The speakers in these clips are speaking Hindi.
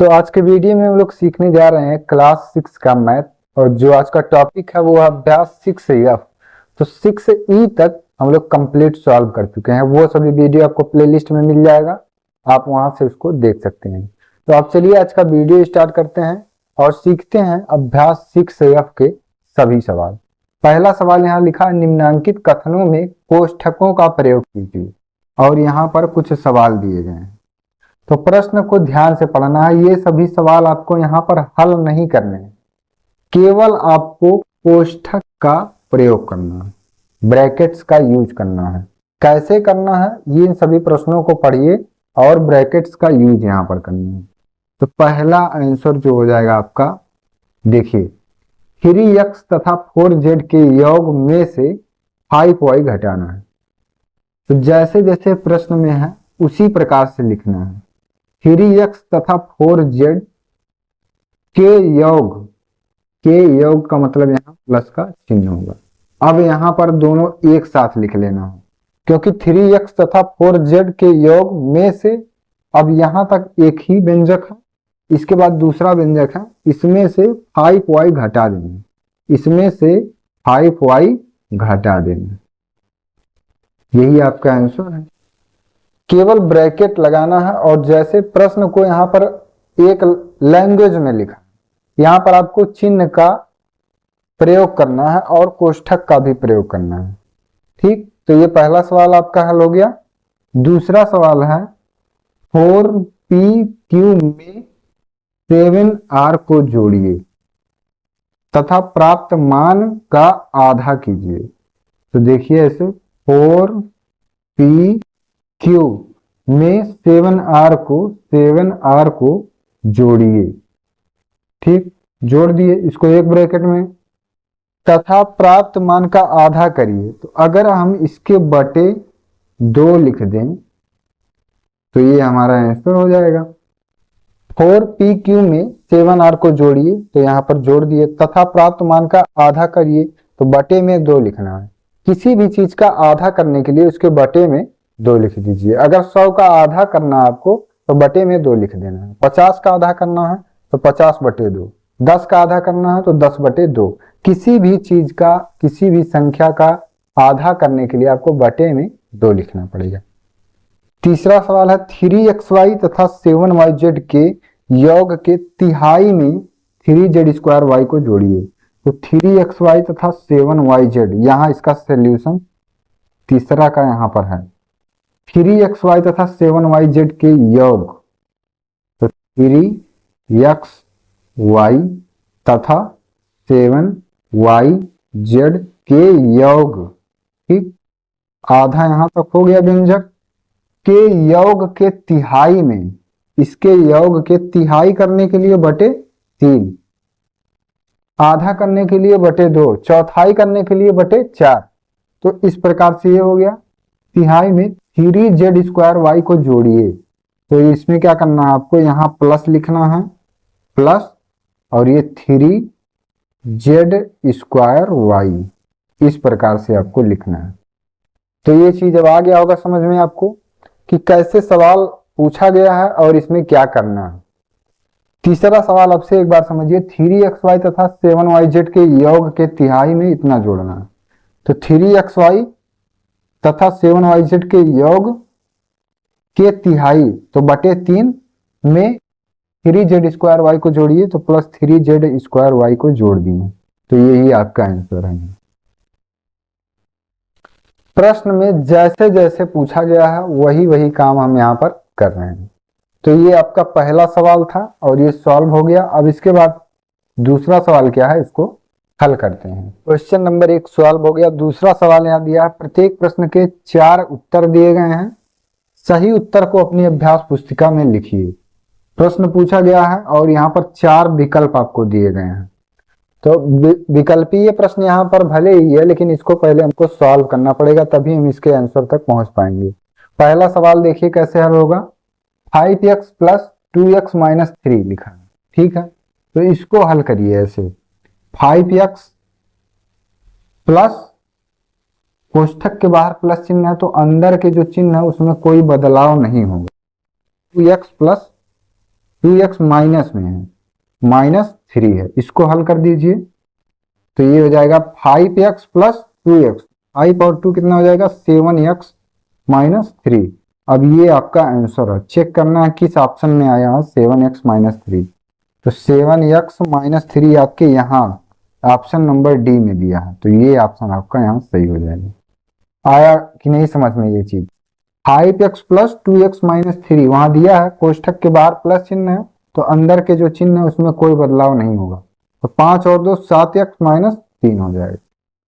तो आज के वीडियो में हम लोग सीखने जा रहे हैं क्लास 6 का मैथ। और जो आज का टॉपिक है वो है अभ्यास 6F। तो 6E तक हम लोग कंप्लीट सॉल्व कर चुके हैं। वो सभी वीडियो आपको प्लेलिस्ट में मिल जाएगा, आप वहां से उसको देख सकते हैं। तो आप चलिए आज का वीडियो स्टार्ट करते हैं और सीखते हैं अभ्यास 6F के सभी सवाल। पहला सवाल यहाँ लिखा है, निम्नांकित कथनों में कोष्ठकों का प्रयोग कीजिए। और यहाँ पर कुछ सवाल दिए गए हैं, तो प्रश्न को ध्यान से पढ़ना है। ये सभी सवाल आपको यहाँ पर हल नहीं करने हैं, केवल आपको कोष्ठक का प्रयोग करना है, ब्रैकेट्स का यूज करना है। कैसे करना है ये इन सभी प्रश्नों को पढ़िए और ब्रैकेट्स का यूज यहाँ पर करना है। तो पहला आंसर जो हो जाएगा आपका, देखिए 3x तथा 4z के योग में से 5y घटाना है। तो जैसे जैसे प्रश्न में है उसी प्रकार से लिखना है। 3x तथा 4z के योग का मतलब यहाँ प्लस का चिन्ह होगा। अब यहाँ पर दोनों एक साथ लिख लेना है, क्योंकि 3x तथा 4z के योग में से अब यहाँ तक एक ही व्यंजक है, इसके बाद दूसरा व्यंजक है, इसमें से 5y घटा देना, इसमें से 5y घटा देना। यही आपका आंसर है। केवल ब्रैकेट लगाना है और जैसे प्रश्न को यहाँ पर एक लैंग्वेज में लिखा, यहाँ पर आपको चिन्ह का प्रयोग करना है और कोष्ठक का भी प्रयोग करना है। ठीक, तो ये पहला सवाल आपका हल हो गया। दूसरा सवाल है, 4PQ में 7R को जोड़िए तथा प्राप्त मान का आधा कीजिए। तो देखिए ऐसे 4PQ में 7R को जोड़िए। ठीक, जोड़ दिए इसको एक ब्रैकेट में, तथा प्राप्त मान का आधा करिए। तो अगर हम इसके बटे 2 लिख दें तो ये हमारा आंसर हो जाएगा। 4PQ में 7R को जोड़िए, तो यहाँ पर जोड़ दिए, तथा प्राप्त मान का आधा करिए, तो बटे में 2 लिखना है। किसी भी चीज का आधा करने के लिए उसके बटे में 2 लिख दीजिए। अगर 100 का आधा करना है आपको तो बटे में 2 लिख देना है। 50 का आधा करना है तो 50 बटे 2, 10 का आधा करना है तो 10 बटे 2। किसी भी चीज का, किसी भी संख्या का आधा करने के लिए आपको बटे में 2 लिखना पड़ेगा। तीसरा सवाल है, 3xy तथा 7yz के योग के तिहाई में 3z2y को जोड़िए। तो 3xy तथा 7yz, यहाँ इसका सोल्यूशन तीसरा का यहाँ पर है। 3xy तथा 7yz के योग, तो 3xy तथा 7yz के योग। ठीक, आधा यहाँ तक हो गया व्यंजक। के योग के तिहाई में, इसके योग के तिहाई करने के लिए बटे 3, आधा करने के लिए बटे 2, चौथाई करने के लिए बटे 4। तो इस प्रकार से ये हो गया। तिहाई में 3z2y को जोड़िए, तो इसमें क्या करना है आपको, यहाँ प्लस लिखना है, प्लस, और ये 3z2y, इस प्रकार से आपको लिखना है। तो ये चीज अब आ गया होगा समझ में आपको कि कैसे सवाल पूछा गया है और इसमें क्या करना है। तीसरा सवाल आपसे एक बार समझिए, 3xy तथा 7yz के योग के तिहाई में इतना जोड़ना है। तो 3xy तथा 7yz के योग के तिहाई, तो बटे 3 में 3z2y को जोड़िए, तो प्लस 3z2y को जोड़ दिए। तो यही आपका आंसर है। प्रश्न में जैसे जैसे पूछा गया है वही वही काम हम यहाँ पर कर रहे हैं। तो ये आपका पहला सवाल था और ये सॉल्व हो गया। अब इसके बाद दूसरा सवाल क्या है, इसको हल करते हैं। क्वेश्चन नंबर 1 सॉल्व हो गया। दूसरा सवाल यहाँ दिया है, प्रत्येक प्रश्न के 4 उत्तर दिए गए हैं, सही उत्तर को अपनी अभ्यास पुस्तिका में लिखिए। प्रश्न पूछा गया है और यहाँ पर 4 विकल्प आपको दिए गए हैं। तो विकल्पीय प्रश्न यहाँ पर भले ही है, लेकिन इसको पहले हमको सॉल्व करना पड़ेगा, तभी हम इसके आंसर तक पहुंच पाएंगे। पहला सवाल देखिए कैसे हल होगा। 5x प्लस 2x माइनस 3 लिखा है, ठीक है, तो इसको हल करिए ऐसे। 5x प्लस, कोष्ठक के बाहर प्लस चिन्ह है तो अंदर के जो चिन्ह है उसमें कोई बदलाव नहीं होगा। 2x प्लस 2x माइनस में है, -3 है, इसको हल कर दीजिए तो ये हो जाएगा 5x प्लस 2x, 5 और 2 कितना हो जाएगा 7x -3। अब ये आपका आंसर है, चेक करना है किस ऑप्शन में आया है 7x -3। तो 7x-3 आपके यहाँ ऑप्शन नंबर डी में दिया है, तो ये ऑप्शन आपका यहाँ सही हो जाएगा। आया कि नहीं समझ में ये चीज? 5x प्लस 2x -3 वहां दिया है, कोष्ठक के बाहर प्लस चिन्ह है तो अंदर के जो चिन्ह है उसमें कोई बदलाव नहीं होगा, तो 5 और 2 7x -3 हो जाएगा।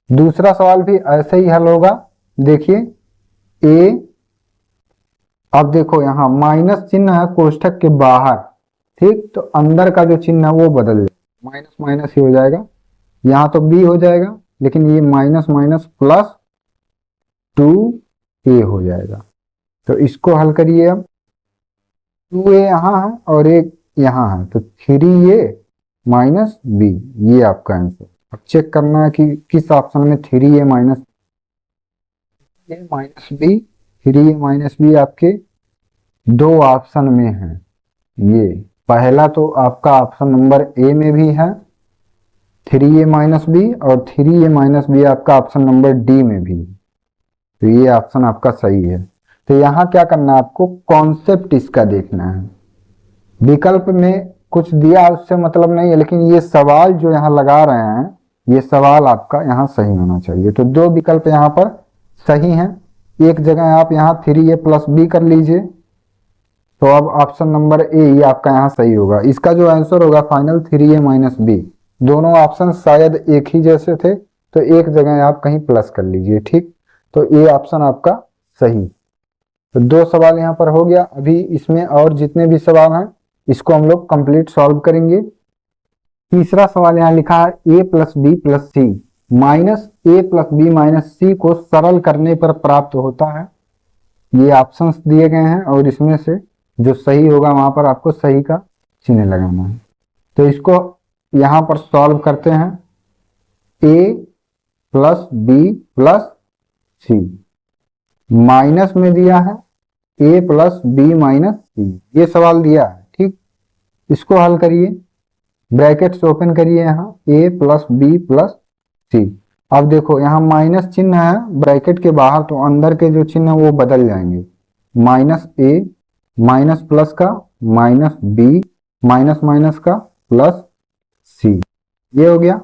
दूसरा सवाल भी ऐसे ही हल होगा। देखिए ए, अब देखो यहाँ माइनस चिन्ह है कोष्ठक के बाहर, ठीक, तो अंदर का जो चिन्ह है वो बदल जाएगा, माइनस माइनस ही हो जाएगा, यहाँ तो बी हो जाएगा लेकिन ये माइनस माइनस प्लस 2a हो जाएगा। तो इसको हल करिए, अब 2a यहाँ है और एक यहाँ है, तो 3a -b, ये आपका आंसर। अब चेक करना है कि किस ऑप्शन में 3a -b, 3a -b आपके दो ऑप्शन में है। ये पहला तो आपका ऑप्शन नंबर ए में भी है 3a -b, और 3a -b आपका ऑप्शन नंबर डी में भी है, तो ये ऑप्शन आपका सही है। तो यहाँ क्या करना है आपको, कॉन्सेप्ट इसका देखना है। विकल्प में कुछ दिया उससे मतलब नहीं है, लेकिन ये सवाल जो यहाँ लगा रहे हैं ये सवाल आपका यहाँ सही होना चाहिए। तो दो विकल्प यहाँ पर सही हैं, एक जगह आप यहाँ 3a + b कर लीजिए, तो अब ऑप्शन नंबर ए ये आपका यहाँ सही होगा। इसका जो आंसर होगा फाइनल 3a -b, दोनों ऑप्शन शायद एक ही जैसे थे तो एक जगह आप कहीं प्लस कर लीजिए, ठीक, तो ये ऑप्शन आपका सही। तो दो सवाल यहाँ पर हो गया। अभी इसमें और जितने भी सवाल हैं इसको हम लोग कंप्लीट सॉल्व करेंगे। तीसरा सवाल यहाँ लिखा है a + b + c -a + b - c को सरल करने पर प्राप्त होता है। ये ऑप्शंस दिए गए हैं और इसमें से जो सही होगा वहां पर आपको सही का चिन्ह लगाना है। तो इसको यहाँ पर सॉल्व करते हैं। a + b + c माइनस में दिया है a + b - c, ये सवाल दिया है, ठीक, इसको हल करिए, ब्रैकेट्स ओपन करिए यहाँ a + b + c। अब देखो यहाँ माइनस चिन्ह है ब्रैकेट के बाहर, तो अंदर के जो चिन्ह है वो बदल जाएंगे, -a माइनस प्लस का -b माइनस माइनस का +c, ये हो गया।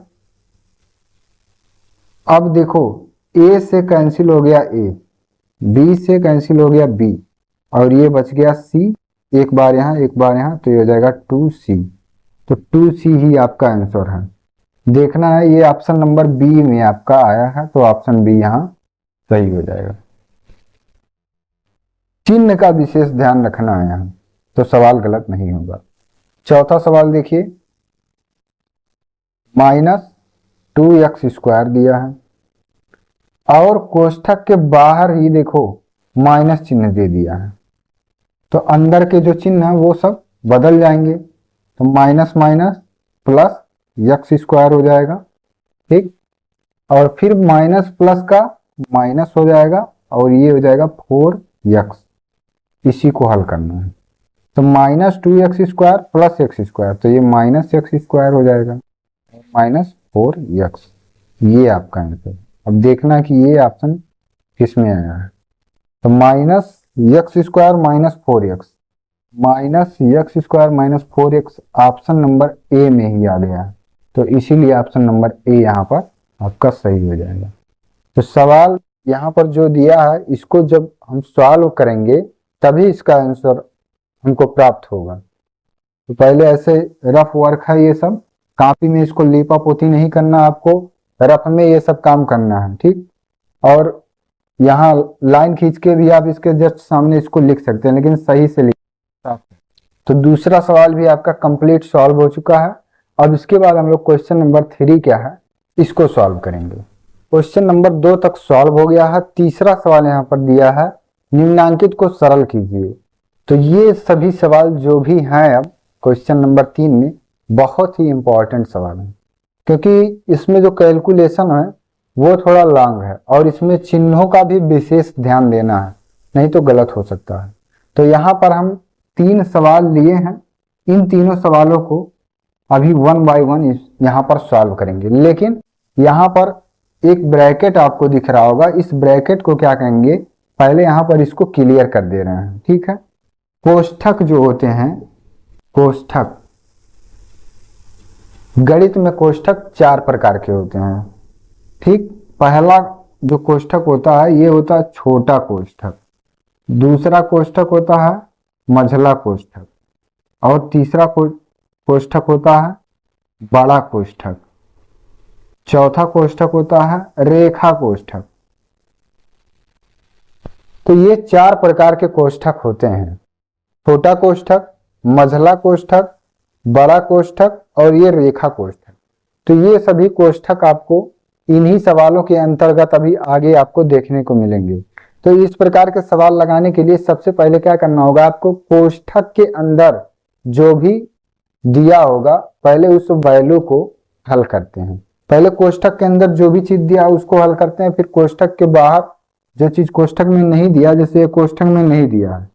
अब देखो a से कैंसिल हो गया a, b से कैंसिल हो गया b, और ये बच गया c, एक बार यहाँ एक बार यहाँ, तो ये हो जाएगा 2c। तो 2c ही आपका आंसर है। देखना है ये ऑप्शन नंबर बी में आपका आया है, तो ऑप्शन बी यहाँ सही हो जाएगा। चिन्ह का विशेष ध्यान रखना है यहाँ, तो सवाल गलत नहीं होगा। चौथा सवाल देखिए, -2x² दिया है और कोष्ठक के बाहर ही देखो माइनस चिन्ह दे दिया है, तो अंदर के जो चिन्ह है वो सब बदल जाएंगे, तो माइनस माइनस प्लस x² हो जाएगा, ठीक, और फिर माइनस प्लस का माइनस हो जाएगा और ये हो जाएगा 4x। इसी को हल करना है, तो -2x² + x², तो ये -x² हो जाएगा -4x, ये आपका आंसर। अब देखना कि ये ऑप्शन किस में आया है, तो -x² - 4x, -x² - 4x option number A में ही आ गया है, तो इसीलिए ऑप्शन नंबर ए यहाँ पर आपका सही हो जाएगा। तो सवाल यहाँ पर जो दिया है इसको जब हम सॉल्व करेंगे तभी इसका आंसर हमको प्राप्त होगा। तो पहले ऐसे रफ वर्क है, ये सब कॉपी में इसको लीपा पोती नहीं करना, आपको रफ में ये सब काम करना है, ठीक, और यहाँ लाइन खींच के भी आप इसके जस्ट सामने इसको लिख सकते हैं, लेकिन सही से लिख। तो दूसरा सवाल भी आपका कंप्लीट सॉल्व हो चुका है। अब इसके बाद हम लोग क्वेश्चन नंबर 3 क्या है इसको सॉल्व करेंगे। क्वेश्चन नंबर 2 तक सॉल्व हो गया है। तीसरा सवाल यहाँ पर दिया है, निम्नांकित को सरल कीजिए। तो ये सभी सवाल जो भी हैं अब क्वेश्चन नंबर 3 में बहुत ही इंपॉर्टेंट सवाल है, क्योंकि इसमें जो कैलकुलेशन है वो थोड़ा लॉन्ग है और इसमें चिन्हों का भी विशेष ध्यान देना है, नहीं तो गलत हो सकता है। तो यहाँ पर हम 3 सवाल लिए हैं इन तीनों सवालों को अभी वन बाय वन यहाँ पर सॉल्व करेंगे। लेकिन यहाँ पर एक ब्रैकेट आपको दिख रहा होगा, इस ब्रैकेट को क्या कहेंगे, पहले यहाँ पर इसको क्लियर कर दे रहे हैं, ठीक है। कोष्ठक जो होते हैं, कोष्ठक, गणित में कोष्ठक 4 प्रकार के होते हैं, ठीक। पहला जो कोष्ठक होता है ये होता है छोटा कोष्ठक, दूसरा कोष्ठक होता है मझला कोष्ठक, और तीसरा कोष्ठक होता है बड़ा कोष्ठक, चौथा कोष्ठक होता है रेखा कोष्ठक। तो ये 4 प्रकार के कोष्ठक होते हैं, छोटा कोष्ठक, मझला कोष्ठक, बड़ा कोष्ठक और ये रेखा कोष्ठक। तो ये सभी कोष्ठक आपको इन्हीं सवालों के अंतर्गत अभी आगे आपको देखने को मिलेंगे। तो इस प्रकार के सवाल लगाने के लिए सबसे पहले क्या करना होगा, आपको कोष्ठक के अंदर जो भी दिया होगा पहले उस वैल्यू को हल करते हैं। पहले कोष्ठक के अंदर जो भी चीज दिया उसको हल करते हैं, फिर कोष्ठक के बाहर जो चीज कोष्ठक में नहीं दिया, जैसे कोष्ठक में नहीं दिया है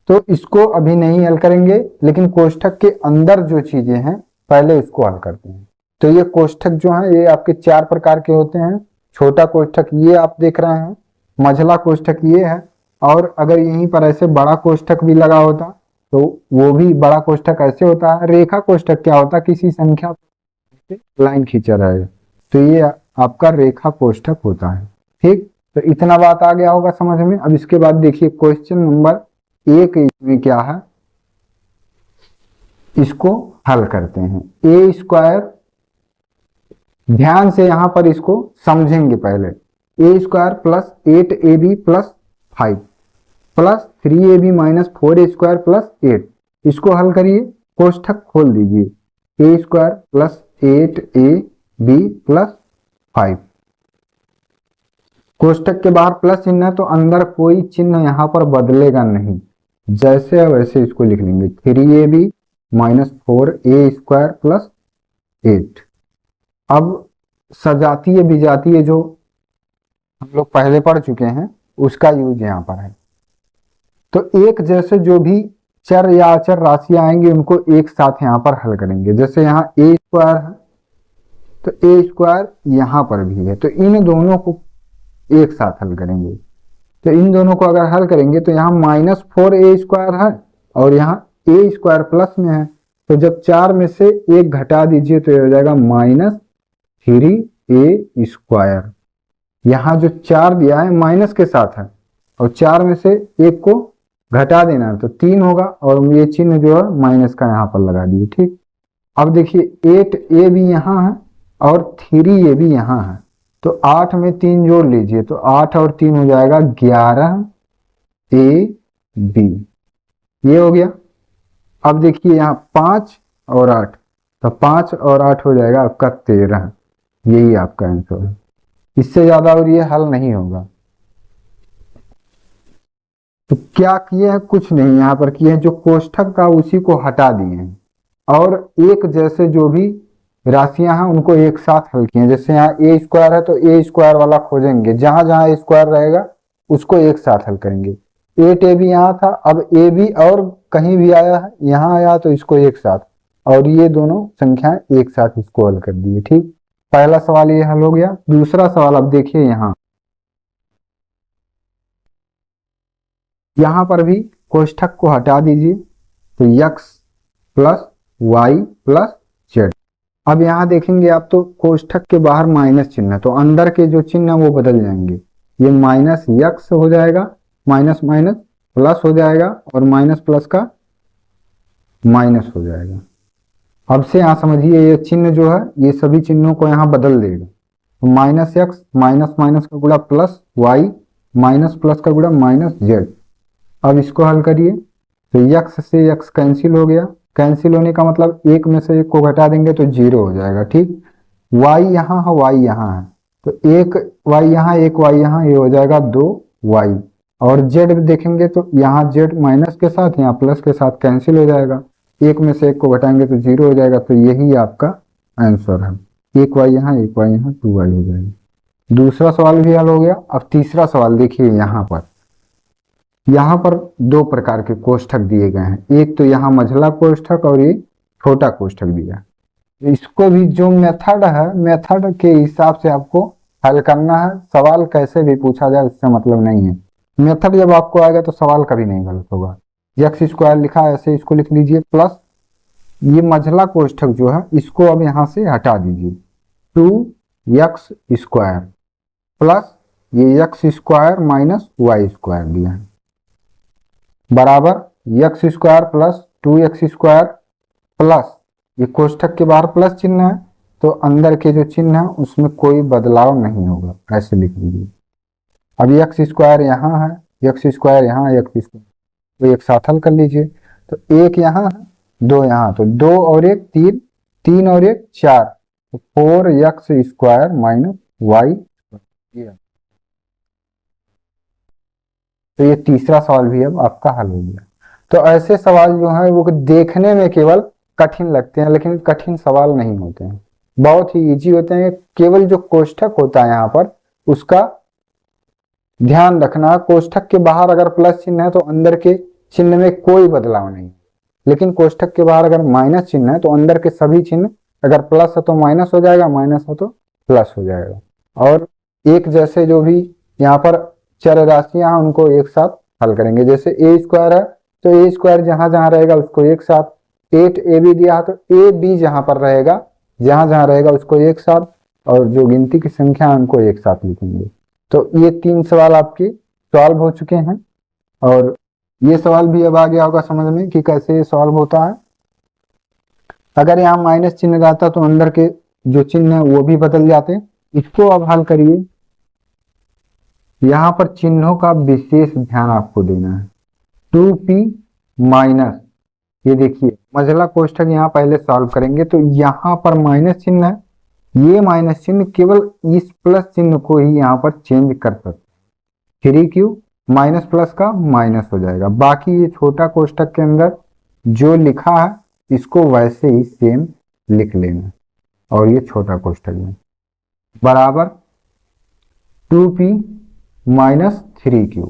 तो इसको अभी नहीं हल करेंगे, लेकिन कोष्ठक के अंदर जो चीजें हैं पहले उसको हल करते हैं। तो ये कोष्ठक जो है ये आपके 4 प्रकार के होते हैं। छोटा कोष्ठक ये आप देख रहे हैं, मझला कोष्ठक ये है, और अगर यहीं पर ऐसे बड़ा कोष्ठक भी लगा होता तो वो भी बड़ा कोष्ठक ऐसे होता है। रेखा कोष्ठक क्या होता है, किसी संख्या लाइन खींचा रहेगा, तो ये आपका रेखा कोष्ठक होता है, ठीक। तो इतना बात आ गया होगा समझ में। अब इसके बाद देखिए क्वेश्चन नंबर 1 इसमें क्या है, इसको हल करते हैं। ए स्क्वायर, ध्यान से यहां पर इसको समझेंगे पहले। A square plus 8ab plus 5 plus 3ab minus 4a square plus 8, इसको हल करिए, कोष्ठक खोल दीजिए। ए स्क्वायर प्लस 8ab प्लस 5, कोष्ठक के बाहर प्लस चिन्ह है तो अंदर कोई चिन्ह यहां पर बदलेगा नहीं, जैसे है वैसे इसको लिख लेंगे। 3ab minus 4a square plus 8। अब सजातीय विजातीय जो हम लोग पहले पढ़ चुके हैं उसका यूज यहाँ पर है। तो एक जैसे जो भी चर या अचर राशियां आएंगी उनको एक साथ यहाँ पर हल करेंगे। जैसे यहाँ ए स्क्वायर है तो ए स्क्वायर यहाँ पर भी है, तो इन दोनों को एक साथ हल करेंगे। तो इन दोनों को अगर हल करेंगे तो यहाँ माइनस 4a स्क्वायर है और यहाँ ए स्क्वायर प्लस में है, तो जब 4 में से 1 घटा दीजिए तो ये हो जाएगा माइनस 3a स्क्वायर। यहाँ जो 4 दिया है माइनस के साथ है और 4 में से 1 को घटा देना है तो 3 होगा, और ये चिन्ह जो है माइनस का यहाँ पर लगा दिए, ठीक। अब देखिए 8a भी यहाँ है और 3a भी यहाँ है, तो 8 में 3 जोड़ लीजिए तो 8 और 3 हो जाएगा 11ab, ये हो गया। अब देखिए यहाँ 5 और 8, तो 5 और 8 हो जाएगा आपका 13, यही आपका आंसर है। इससे ज्यादा और ये हल नहीं होगा। तो क्या किए हैं, कुछ नहीं यहाँ पर किए हैं, जो कोष्ठक था उसी को हटा दिए हैं और एक जैसे जो भी राशियां हैं उनको एक साथ हल किए हैं। जैसे यहाँ ए स्क्वायर है तो ए स्क्वायर वाला खोजेंगे, जहां जहां ए स्क्वायर रहेगा उसको एक साथ हल करेंगे। 8ab यहाँ था, अब ए भी और कहीं भी आया है, यहाँ आया तो इसको एक साथ, और ये दोनों संख्याएं एक साथ इसको हल कर दिए, ठीक। पहला सवाल ये हल हो गया। दूसरा सवाल अब देखिए, यहाँ पर भी कोष्ठक को हटा दीजिए तो x plus Y plus Z. अब यहाँ देखेंगे आप तो कोष्ठक के बाहर माइनस चिन्ह है तो अंदर के जो चिन्ह है वो बदल जाएंगे। ये माइनस x हो जाएगा, माइनस माइनस प्लस हो जाएगा और माइनस प्लस का माइनस हो जाएगा। अब से यहाँ समझिए ये चिन्ह जो है ये सभी चिन्हों को यहाँ बदल देगा। तो माइनस x माइनस माइनस का गुणा प्लस y माइनस प्लस का गुणा माइनस जेड। अब इसको हल करिए तो x से x कैंसिल हो गया, कैंसिल होने का मतलब एक में से एक को घटा देंगे तो 0 हो जाएगा, ठीक। y यहाँ है, y यहाँ है तो एक y यहाँ एक y यहाँ, ये हो जाएगा 2y। और z देखेंगे तो यहाँ z माइनस के साथ यहाँ प्लस के साथ कैंसिल हो जाएगा, एक में से एक को घटाएंगे तो 0 हो जाएगा। तो यही आपका आंसर है, एक y यहाँ एक y यहाँ 2y हो जाएगा। दूसरा सवाल भी हल हो गया। अब तीसरा सवाल देखिए, यहाँ पर यहाँ पर दो प्रकार के कोष्ठक दिए गए हैं, एक तो यहाँ मझला कोष्ठक और एक छोटा कोष्ठक दिया है। इसको भी जो मेथड है, मेथड के हिसाब से आपको हल करना है। सवाल कैसे भी पूछा जाए उससे मतलब नहीं है, मेथड जब आपको आएगा तो सवाल कभी नहीं गलत होगा। एक्स स्क्वायर लिखा है ऐसे इसको लिख लीजिए, प्लस ये मझला कोष्ठक जो है इसको अब यहाँ से हटा दीजिए, 2x स्क्वायर प्लस ये x square minus Y square दिया है बराबर x square plus 2x square plus ये कोष्ठक के बाहर प्लस चिन्ह है तो अंदर के जो चिन्ह है उसमें कोई बदलाव नहीं होगा, ऐसे लिख लीजिए। अब x स्क्वायर यहाँ है, x स्क्वायर यहाँ, x स्क्वायर तो एक साथ हल कर लीजिए। तो एक यहाँ है, दो यहाँ, तो दो और एक तीन, तीन और एक चार, तो 4x स्क्वायर माइनस वाई। तो ये तीसरा सवाल भी अब आपका हल हो गया। तो ऐसे सवाल जो है वो देखने में केवल कठिन लगते हैं लेकिन कठिन सवाल नहीं होते हैं, बहुत ही इजी होते हैं। केवल जो कोष्ठक होता है यहाँ पर उसका ध्यान रखना, कोष्ठक के बाहर अगर प्लस चिन्ह है तो अंदर के चिन्ह में कोई बदलाव नहीं, लेकिन कोष्ठक के बाहर अगर माइनस चिन्ह है तो अंदर के सभी चिन्ह अगर प्लस है तो माइनस हो जाएगा, माइनस हो तो प्लस हो जाएगा। और एक जैसे जो भी यहाँ पर चर राशियां हैं उनको एक साथ हल करेंगे। जैसे ए स्क्वायर है तो ए स्क्वायर जहां जहां रहेगा उसको एक साथ, 8ab दिया है तो ए बी जहां पर रहेगा जहां जहां रहेगा उसको एक साथ, और जो गिनती की संख्या है उनको एक साथ लिखेंगे। तो ये तीन सवाल आपके सॉल्व हो चुके हैं और ये सवाल भी अब आ गया होगा समझ में कि कैसे सॉल्व होता है। अगर यहाँ माइनस चिन्ह रहता तो अंदर के जो चिन्ह है वो भी बदल जाते। इसको अब हल करिए, यहाँ पर चिन्हों का विशेष ध्यान आपको देना है। 2p माइनस, ये देखिए मझला कोष्ठक यहाँ पहले सॉल्व करेंगे तो यहाँ पर माइनस चिन्ह है, ये माइनस चिन्ह केवल इस प्लस चिन्ह को ही यहाँ पर चेंज कर सकते, 3q माइनस प्लस का माइनस हो जाएगा। बाकी ये छोटा कोष्ठक के अंदर जो लिखा है इसको वैसे ही सेम लिख लेना, और ये छोटा कोष्ठक में बराबर 2p माइनस 3q,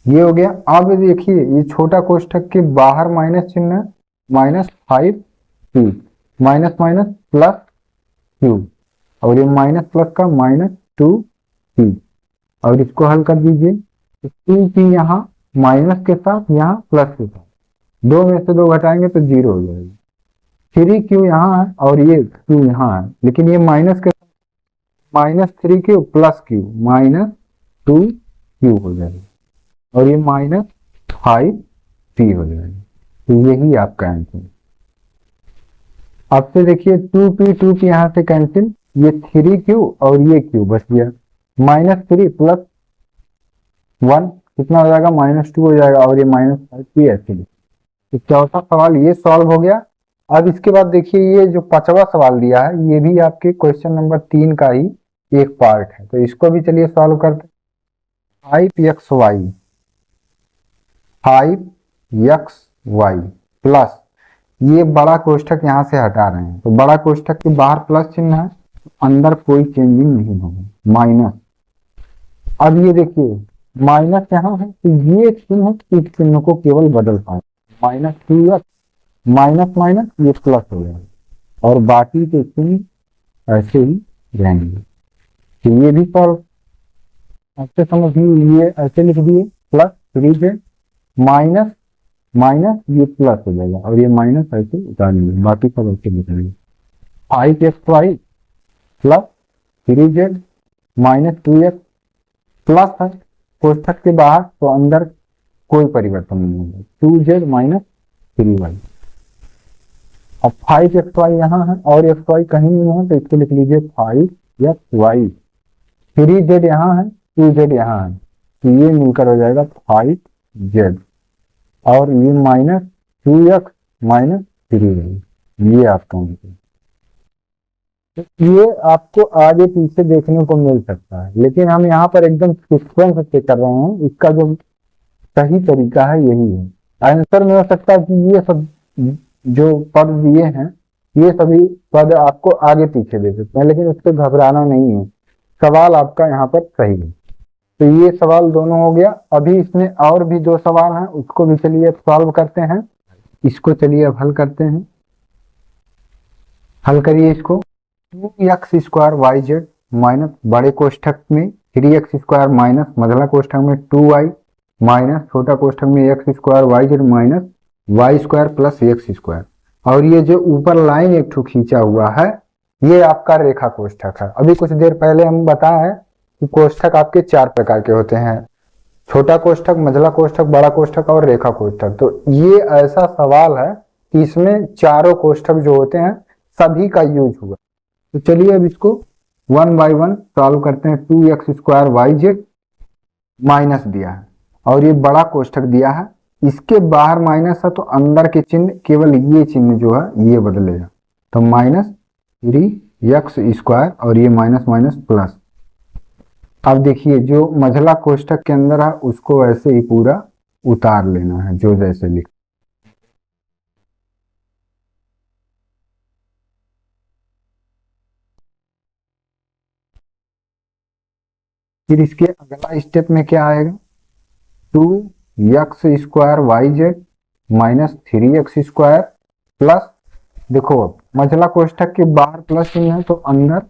ये हो गया। अब देखिए ये छोटा कोष्ठक के बाहर माइनस चिन्ह है, minus 5p, minus minus plus q, और ये माइनस प्लस का माइनस 2p, और इसको हल कर दीजिए। 2p यहाँ माइनस के साथ यहाँ प्लस के साथ, दो में से दो घटाएंगे तो जीरो हो जाएगा। 3q यहाँ है और ये 2 यहाँ है, लेकिन ये माइनस के साथ minus 3q plus q minus 2q हो जाएगा, और ये माइनस 5p हो जाएगा। तो यही आपका आंसर। अब से देखिए 2p यहाँ से कैंसिल, ये 3q और ये q बच गया, माइनस 3 प्लस 1 कितना हो जाएगा, माइनस 2 हो जाएगा, और ये माइनस 5p ऐसे। तो चौथा सवाल ये सॉल्व हो गया। अब इसके बाद देखिए ये जो पांचवा सवाल दिया है ये भी आपके क्वेश्चन नंबर 3 का ही एक पार्ट है, तो इसको भी चलिए सॉल्व करते। 5xy प्लस ये बड़ा कोष्ठक यहाँ से हटा रहे हैं तो बड़ा कोष्ठक के बाहर प्लस चिन्ह है, अंदर कोई चेंजिंग नहीं होगा, माइनस। अब ये देखिए माइनस यहाँ है तो ये चिन्ह इस चिन्ह को केवल बदल पाए, माइनस 2x माइनस माइनस ये प्लस हो जाएगा, और बाकी के चिन्ह ऐसे ही रहेंगे। तो ये भी सॉल्व ऐसे समझिए, ये ऐसे लिख दिए प्लस 3z माइनस माइनस ये प्लस हो जाएगा, और ये माइनस ऐसे उतारेंगे, बाकी सब ऐसे लिखेंगे। 5xy plus 3z minus 2x plus है कोष्ठक के बाहर तो अंदर कोई परिवर्तन नहीं होगा, 2z माइनस 3y। अब 5xy यहाँ है और xy कहीं नहीं है तो इसको लिख लीजिए 5xy, 3z यहाँ है 2z यहाँ है तो ये मिलकर हो जाएगा 5z, और ये माइनस 2x माइनस 3y, ये आपका आंसर। तो ये आपको आगे पीछे देखने को मिल सकता है, लेकिन हम यहाँ पर एकदम सीक्वेंस से कर रहे हैं, इसका जो सही तरीका है यही है। आंसर में हो सकता है कि ये सब जो पद दिए हैं ये सभी पद आपको आगे पीछे दे सकते हैं, लेकिन उससे घबराना नहीं है, सवाल आपका यहाँ पर सही है। तो ये सवाल दोनों हो गया। अभी इसमें और भी दो सवाल हैं, उसको भी चलिए सॉल्व करते हैं। इसको चलिए अब हल करते हैं। हल करिए इसको। 2x² yz माइनस बड़े कोष्ठक में 3x² माइनस मझला कोष्ठक में 2y माइनस छोटा कोष्ठक में x² yz minus y² plus x²। और ये जो ऊपर लाइन एक ठो खींचा हुआ है ये आपका रेखा कोष्ठक है। अभी कुछ देर पहले हम बताया है कि कोष्ठक आपके 4 प्रकार के होते हैं, छोटा कोष्ठक, मझला कोष्ठक, बड़ा कोष्ठक और रेखा कोष्ठक। तो ये ऐसा सवाल है कि इसमें चारों कोष्ठक जो होते हैं सभी का यूज हुआ। तो चलिए अब इसको 1 बाय 1 सॉल्व करते हैं। 2x² yz माइनस दिया है और ये बड़ा कोष्ठक दिया है, इसके बाहर माइनस है तो अंदर के चिन्ह केवल ये चिन्ह जो है ये बदलेगा। तो -3x² और ये माइनस माइनस प्लस। अब देखिए जो मझला कोष्ठक के अंदर है उसको ऐसे ही पूरा उतार लेना है जो जैसे लिख। फिर इसके अगला स्टेप में क्या आएगा, 2x² yz minus 3x² plus, देखो अब मझला कोष्ठक के बाहर प्लस चिन्ह है तो अंदर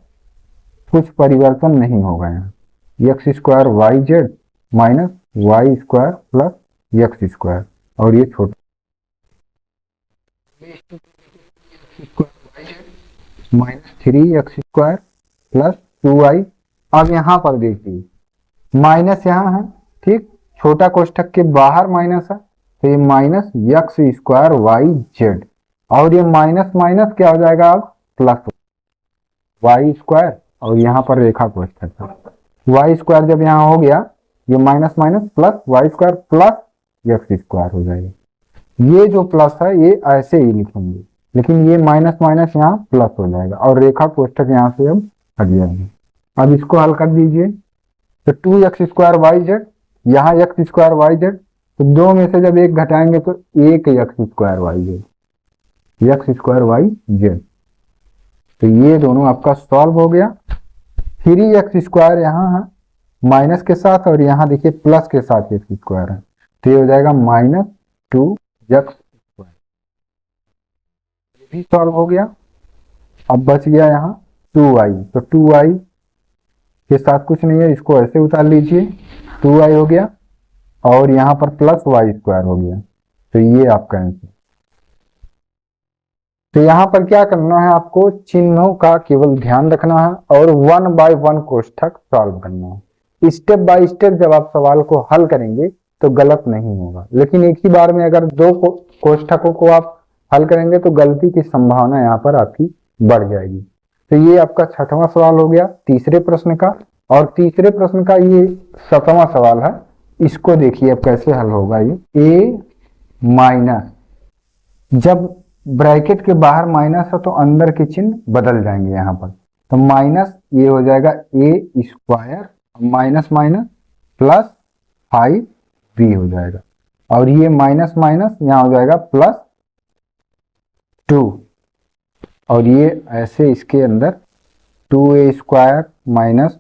कुछ परिवर्तन नहीं होगा। यहाँ x² yz minus y² plus x² और ये छोटा माइनस 3x² प्लस 2y। अब यहाँ पर देखिए माइनस यहाँ है, ठीक, छोटा कोष्ठक के बाहर माइनस है तो ये माइनस x² yz और ये माइनस माइनस क्या हो जाएगा अब प्लस y² और यहाँ पर रेखा कोष्ठक है y² जब यहाँ हो गया ये minus minus plus y² plus x² हो जाएगा। ये जो प्लस है ये ऐसे ही लिखेंगे लेकिन ये माइनस माइनस यहाँ प्लस हो जाएगा और रेखा कोष्ठक यहाँ से अब हट जाएंगे। अब इसको हल कर दीजिए। तो 2x² yz, यहाँ x² yz, तो दो में से जब एक घटाएंगे तो एक x² yz, x² yz। तो ये दोनों आपका सॉल्व हो गया। 3x² यहाँ है माइनस के साथ और यहाँ देखिए प्लस के साथ x² है तो ये हो जाएगा -2x²। ये भी सॉल्व हो गया। अब बच गया यहाँ 2y, तो 2y के साथ कुछ नहीं है, इसको ऐसे उतार लीजिए, 2y हो गया और यहाँ पर प्लस y² हो गया। तो ये आपका आंसर। तो यहाँ पर क्या करना है, आपको चिन्हों का केवल ध्यान रखना है और 1 बाय 1 कोष्ठक सॉल्व करना है। स्टेप बाय स्टेप जब आप सवाल को हल करेंगे तो गलत नहीं होगा, लेकिन एक ही बार में अगर दो कोष्ठकों को आप हल करेंगे तो गलती की संभावना यहाँ पर आपकी बढ़ जाएगी। तो ये आपका 6वां सवाल हो गया तीसरे प्रश्न का। और तीसरे प्रश्न का ये 7वां सवाल है, इसको देखिए अब कैसे हल होगा। ये a माइनस, जब ब्रैकेट के बाहर माइनस है तो अंदर के चिन्ह बदल जाएंगे यहाँ पर। तो माइनस ये हो जाएगा a² minus minus plus 5b हो जाएगा और ये माइनस माइनस यहाँ हो जाएगा प्लस 2 और ये ऐसे इसके अंदर 2a² minus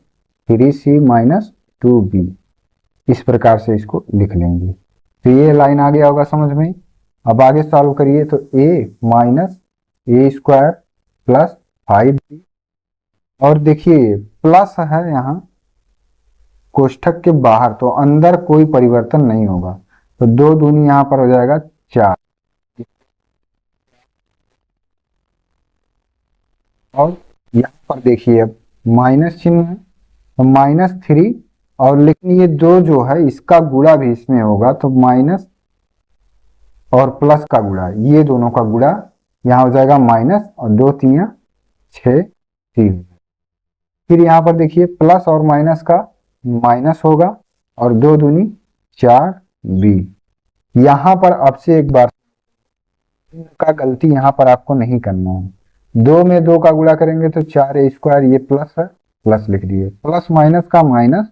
3c minus 2b, इस प्रकार से इसको लिख लेंगे। तो ये लाइन आ गया होगा समझ में। अब आगे सॉल्व करिए तो a minus a² plus 5b और देखिए प्लस है यहाँ कोष्ठक के बाहर तो अंदर कोई परिवर्तन नहीं होगा तो 2 दूनी यहाँ पर हो जाएगा 4 और यहाँ पर देखिए अब माइनस चिन्ह है तो -3 और लेकिन ये 2 जो है इसका गुणा भी इसमें होगा तो माइनस और प्लस का गुणा, ये दोनों का गुणा यहाँ हो जाएगा माइनस और 2 3 6 3। फिर यहाँ पर देखिए प्लस और माइनस का माइनस होगा और 2 दूनी 4b। यहाँ पर आपसे एक बार का गलती यहाँ पर आपको नहीं करना है। 2 में 2 का गुणा करेंगे तो 4a², ये प्लस है, प्लस लिख दिए, प्लस माइनस का माइनस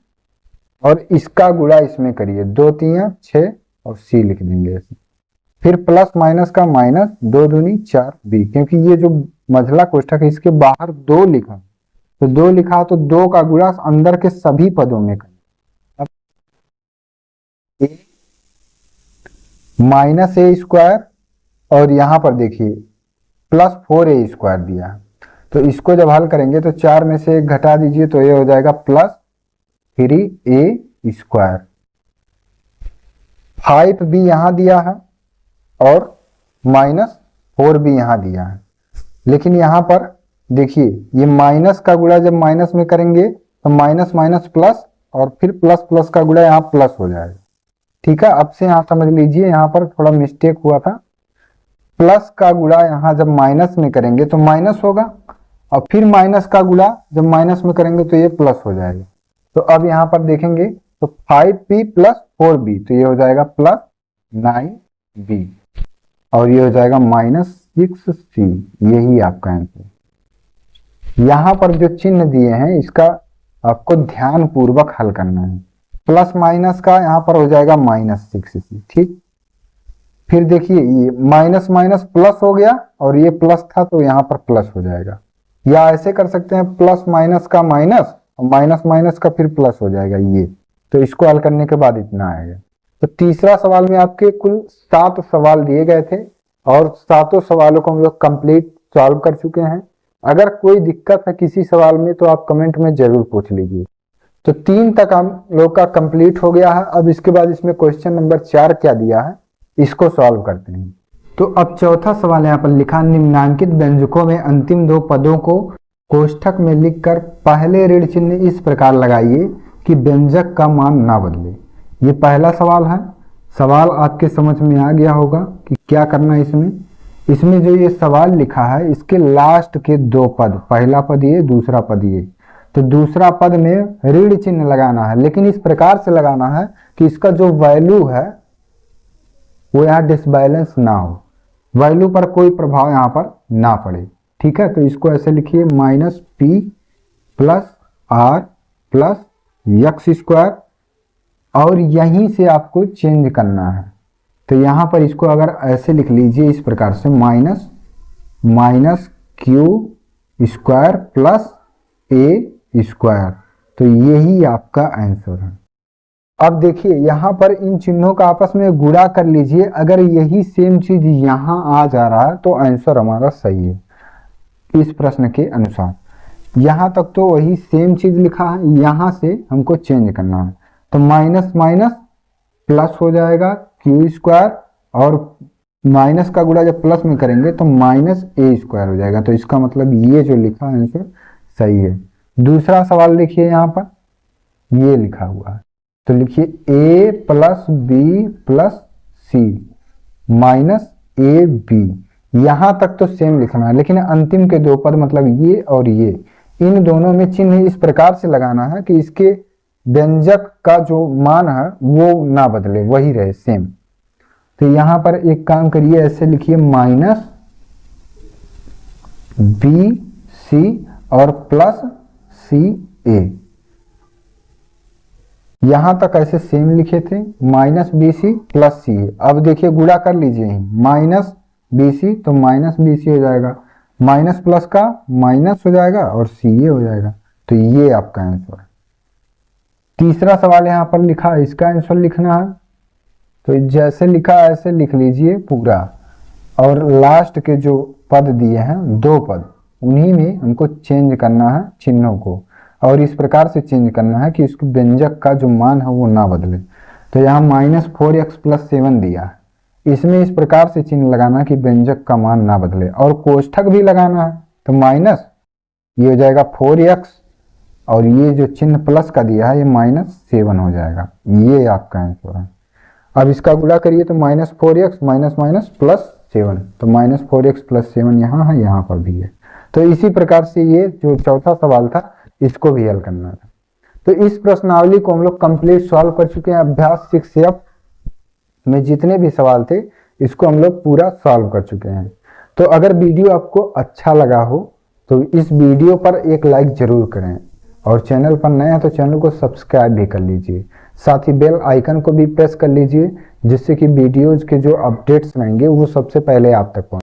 और इसका गुणा इसमें करिए 2 3 6 और c लिख देंगे ऐसे। फिर प्लस माइनस का माइनस, 2 दूनी 4b, क्योंकि ये जो मझला कोष्ठक है इसके बाहर 2 लिखा तो 2 लिखा तो 2 का गुणा अंदर के सभी पदों में करें। अब माइनस ए स्क्वायर और यहाँ पर देखिए प्लस 4a² दिया है। तो इसको जब हल करेंगे तो 4 में से 1 घटा दीजिए तो ये हो जाएगा प्लस 3a²। 5 भी यहाँ दिया है और माइनस 4 भी यहाँ दिया है, लेकिन यहाँ पर देखिए ये माइनस का गुणा जब माइनस में करेंगे तो माइनस माइनस प्लस और फिर प्लस प्लस का गुणा यहाँ प्लस हो जाएगा। ठीक है, अब से यहाँ समझ लीजिए, यहाँ पर थोड़ा मिस्टेक हुआ था। प्लस का गुणा यहाँ जब माइनस में करेंगे तो माइनस होगा और फिर माइनस का गुणा जब माइनस में करेंगे तो ये प्लस हो जाएगा। तो अब यहाँ पर देखेंगे तो 5b प्लस 4b, तो ये हो जाएगा प्लस 9b और ये हो जाएगा माइनस 6c। यही आपका आंसर। यहाँ पर जो चिन्ह दिए हैं इसका आपको ध्यान पूर्वक हल करना है। प्लस माइनस का यहाँ पर हो जाएगा माइनस 6c। ठीक, फिर देखिए ये माइनस माइनस प्लस हो गया और ये प्लस था तो यहाँ पर प्लस हो जाएगा, या ऐसे कर सकते हैं प्लस माइनस का माइनस और माइनस माइनस का फिर प्लस हो जाएगा ये। तो इसको हल करने के बाद इतना आएगा। तो तीसरा सवाल में आपके कुल 7 सवाल दिए गए थे और 7 सवालों को हम लोग कंप्लीट सॉल्व कर चुके हैं। अगर कोई दिक्कत है किसी सवाल में तो आप कमेंट में जरूर पूछ लीजिए। तो 3 तक हम लोग का कंप्लीट हो गया है। अब इसके बाद इसमें क्वेश्चन नंबर 4 क्या दिया है इसको सॉल्व करते हैं। तो अब चौथा सवाल यहाँ पर लिखा, निम्नांकित व्यंजकों में अंतिम 2 पदों को कोष्ठक में लिखकर पहले ऋण चिन्ह इस प्रकार लगाइए कि व्यंजक का मान ना बदले। ये पहला सवाल है। सवाल आपके समझ में आ गया होगा कि क्या करना है इसमें जो ये सवाल लिखा है इसके लास्ट के 2 पद, पहला पद ये, दूसरा पद ये, तो दूसरा पद में ऋण चिन्ह लगाना है, लेकिन इस प्रकार से लगाना है कि इसका जो वैल्यू है वो यहाँ डिसबैलेंस ना हो, वैल्यू पर कोई प्रभाव यहाँ पर ना पड़े। ठीक है, तो इसको ऐसे लिखिए minus p plus r plus x² और यहीं से आपको चेंज करना है। तो यहाँ पर इसको अगर ऐसे लिख लीजिए इस प्रकार से minus minus q² plus a², तो यही आपका आंसर है। अब देखिए यहाँ पर इन चिन्हों का आपस में गुणा कर लीजिए। अगर यही सेम चीज यहाँ आ जा रहा है तो आंसर हमारा सही है इस प्रश्न के अनुसार। यहाँ तक तो वही सेम चीज लिखा है, यहाँ से हमको चेंज करना है। तो माइनस माइनस प्लस हो जाएगा q² और माइनस का गुणा जब प्लस में करेंगे तो माइनस a² हो जाएगा। तो इसका मतलब ये जो लिखा है आंसर सही है। दूसरा सवाल लिखिए, यहाँ पर ये लिखा हुआ है, तो लिखिए a plus b plus c minus ab। यहाँ तक तो सेम लिखना है, लेकिन अंतिम के 2 पद मतलब ये और ये, इन दोनों में चिन्ह इस प्रकार से लगाना है कि इसके व्यंजक का जो मान है वो ना बदले, वही रहे सेम। तो यहाँ पर एक काम करिए, ऐसे लिखिए माइनस bc और प्लस ca। यहां तक ऐसे सेम लिखे थे, माइनस bc प्लस ca। अब देखिए गुणा कर लीजिए, माइनस bc तो माइनस bc हो जाएगा, माइनस प्लस का माइनस हो जाएगा और ca हो जाएगा। तो ये आपका आंसर है। तीसरा सवाल यहाँ पर लिखा है, इसका आंसर लिखना है तो जैसे लिखा ऐसे लिख लीजिए पूरा, और लास्ट के जो पद दिए हैं 2 पद उन्हीं में हमको चेंज करना है चिन्हों को, और इस प्रकार से चेंज करना है कि इसके व्यंजक का जो मान है वो ना बदले। तो यहाँ माइनस 4x प्लस 7 दिया है, इसमें इस प्रकार से चिन्ह लगाना है कि व्यंजक का मान ना बदले, और कोष्ठक भी लगाना है। तो माइनस ये हो जाएगा 4x और ये जो चिन्ह प्लस का दिया है ये माइनस 7 हो जाएगा। ये आपका आंसर है। अब इसका गुणा करिए तो minus 4x minus minus plus 7, तो माइनस 4x प्लस 7 यहाँ है, यहाँ पर भी है। तो इसी प्रकार से ये जो चौथा सवाल था इसको भी हल करना था। तो इस प्रश्नावली को हम लोग कंप्लीट सॉल्व कर चुके हैं। अभ्यास 6F में जितने भी सवाल थे इसको हम लोग पूरा सॉल्व कर चुके हैं। तो अगर वीडियो आपको अच्छा लगा हो तो इस वीडियो पर एक लाइक जरूर करें, और चैनल पर नए हैं तो चैनल को सब्सक्राइब भी कर लीजिए। साथ ही बेल आइकन को भी प्रेस कर लीजिए, जिससे कि वीडियोज के जो अपडेट्स रहेंगे वो सबसे पहले आप तक पहुंचे।